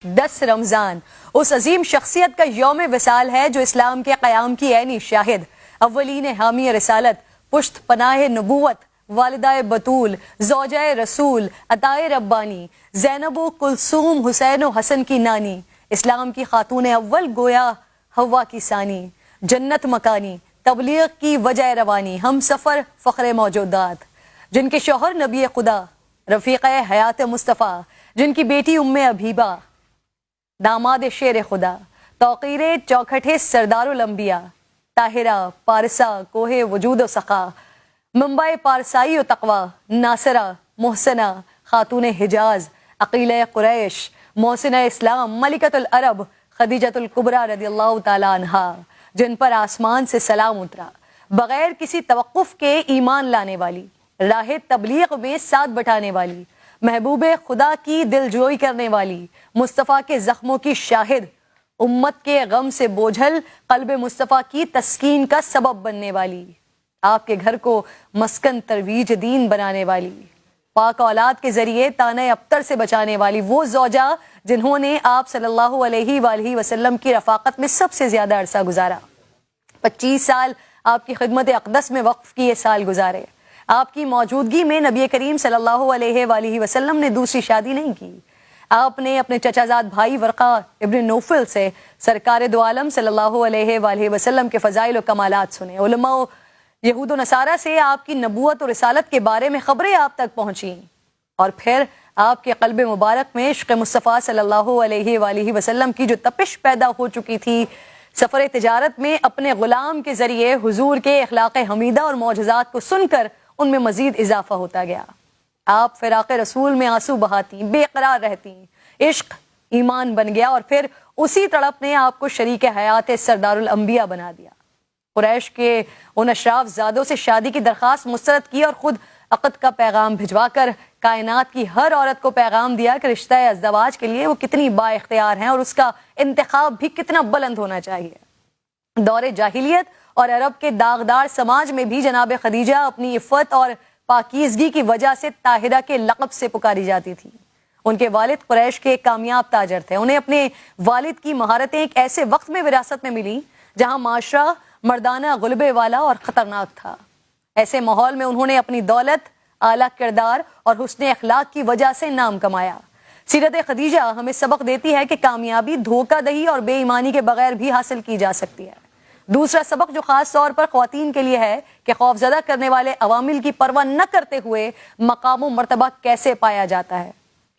10 رمضان اس عظیم شخصیت کا یوم وصال ہے جو اسلام کے قیام کی عینی شاہد، اولین حامی رسالت، پشت پناہ نبوت، والدہ بطول، زوجہ رسول، عطائے ربانی، زینب و کلثوم حسین و حسن کی نانی، اسلام کی خاتون اول گویا حوا کی ثانی، جنت مکانی، تبلیغ کی وجہ روانی، ہم سفر فخر موجودات، جن کے شوہر نبی خدا، رفیق حیات مصطفیٰ، جن کی بیٹی ام حبیبہ، داماد شیر خدا، توقیر چوکھٹے سردار الانبیاء، طاہرہ پارسا کوہ وجود و سخا، منبع پارسائی و تقوی، ناصرہ محسنہ خاتون حجاز، عقیلہ قریش، محسنہ اسلام، ملکۃ العرب، خدیجۃ الکبریٰ رضی اللہ تعالی عنہا، جن پر آسمان سے سلام اترا، بغیر کسی توقف کے ایمان لانے والی، راہ تبلیغ میں ساتھ بٹھانے والی، محبوب خدا کی دل جوئی کرنے والی، مصطفیٰ کے زخموں کی شاہد، امت کے غم سے بوجھل قلب مصطفیٰ کی تسکین کا سبب بننے والی، آپ کے گھر کو مسکن ترویج دین بنانے والی، پاک اولاد کے ذریعے طعنہ ابتر سے بچانے والی، وہ زوجہ جنہوں نے آپ صلی اللہ علیہ وآلہ وسلم کی رفاقت میں سب سے زیادہ عرصہ گزارا، 25 سال آپ کی خدمت اقدس میں وقف کیے سال گزارے، آپ کی موجودگی میں نبی کریم صلی اللہ علیہ وآلہ وسلم نے دوسری شادی نہیں کی، آپ نے اپنے چچا زاد بھائی ورقہ ابن نوفل سے سرکار دو عالم صلی اللہ علیہ وآلہ وسلم کے فضائل و کمالات سنے، علماء و یہود و نصارہ سے آپ کی نبوت و رسالت کے بارے میں خبریں آپ تک پہنچیں، اور پھر آپ کے قلب مبارک میں عشق مصطفیٰ صلی اللہ علیہ وآلہ وسلم کی جو تپش پیدا ہو چکی تھی، سفر تجارت میں اپنے غلام کے ذریعے حضور کے اخلاق حمیدہ اور معجزات کو سن کر ان میں مزید اضافہ ہوتا گیا، آپ فراق رسول میں آنسو بہاتی، بے قرار رہتی، عشق ایمان بن گیا، اور پھر اسی تڑپ نے آپ کو شریک حیات سردار الانبیاء بنا دیا، قریش کے ان اشراف زادوں سے شادی کی درخواست مسترد کی اور خود عقد کا پیغام بھجوا کر کائنات کی ہر عورت کو پیغام دیا کہ رشتہ ازدواج کے لیے وہ کتنی با اختیار ہیں اور اس کا انتخاب بھی کتنا بلند ہونا چاہیے۔ دور جاہلیت اور عرب کے داغدار سماج میں بھی جناب خدیجہ اپنی عفت اور پاکیزگی کی وجہ سے طاہرہ کے لقب سے پکاری جاتی تھی۔ ان کے والد قریش کے کامیاب تاجر تھے، انہیں اپنے والد کی مہارتیں ایک ایسے وقت میں وراثت میں ملی جہاں معاشرہ مردانہ غلبے والا اور خطرناک تھا، ایسے ماحول میں انہوں نے اپنی دولت، اعلیٰ کردار اور حسن اخلاق کی وجہ سے نام کمایا۔ سیرت خدیجہ ہمیں سبق دیتی ہے کہ کامیابی دھوکہ دہی اور بے ایمانی کے بغیر بھی حاصل کی جا سکتی ہے۔ دوسرا سبق جو خاص طور پر خواتین کے لیے ہے کہ خوفزدہ کرنے والے عوامل کی پرواہ نہ کرتے ہوئے مقام و مرتبہ کیسے پایا جاتا ہے۔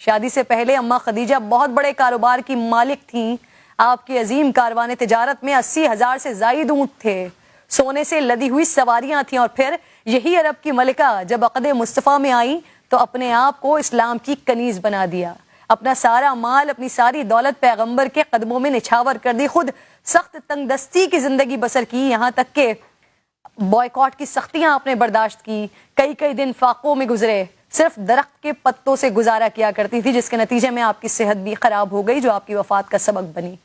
شادی سے پہلے اماں خدیجہ بہت بڑے کاروبار کی مالک تھیں، آپ کی عظیم کاروان تجارت میں 80,000 سے زائد اونٹ تھے، سونے سے لدی ہوئی سواریاں تھیں، اور پھر یہی عرب کی ملکہ جب عقد مصطفیٰ میں آئی تو اپنے آپ کو اسلام کی کنیز بنا دیا، اپنا سارا مال، اپنی ساری دولت پیغمبر کے قدموں میں نچھاور کر دی، خود سخت تنگ دستی کی زندگی بسر کی، یہاں تک کہ بائیکاٹ کی سختیاں آپ نے برداشت کی، کئی دن فاقوں میں گزرے، صرف درخت کے پتوں سے گزارا کیا کرتی تھی، جس کے نتیجے میں آپ کی صحت بھی خراب ہو گئی جو آپ کی وفات کا سبب بنی۔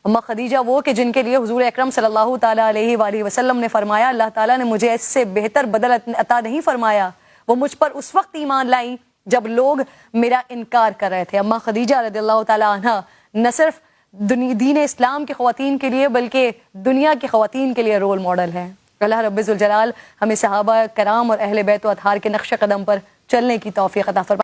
اماں خدیجہ وہ کہ جن کے لیے حضور اکرم صلی اللہ تعالیٰ علیہ وآلہ وسلم نے فرمایا اللہ تعالیٰ نے مجھے اس سے بہتر بدل عطا نہیں فرمایا، وہ مجھ پر اس وقت ایمان لائیں جب لوگ میرا انکار کر رہے تھے۔ اماں خدیجہ رضی اللہ تعالیٰ عنہ نہ صرف دین اسلام کی خواتین کے لیے بلکہ دنیا کی خواتین کے لیے رول ماڈل ہیں۔ اللہ رب ذوالجلال ہمیں صحابہ کرام اور اہل بیت و اطہار کے نقش قدم پر چلنے کی توفیق عطا فرمائے۔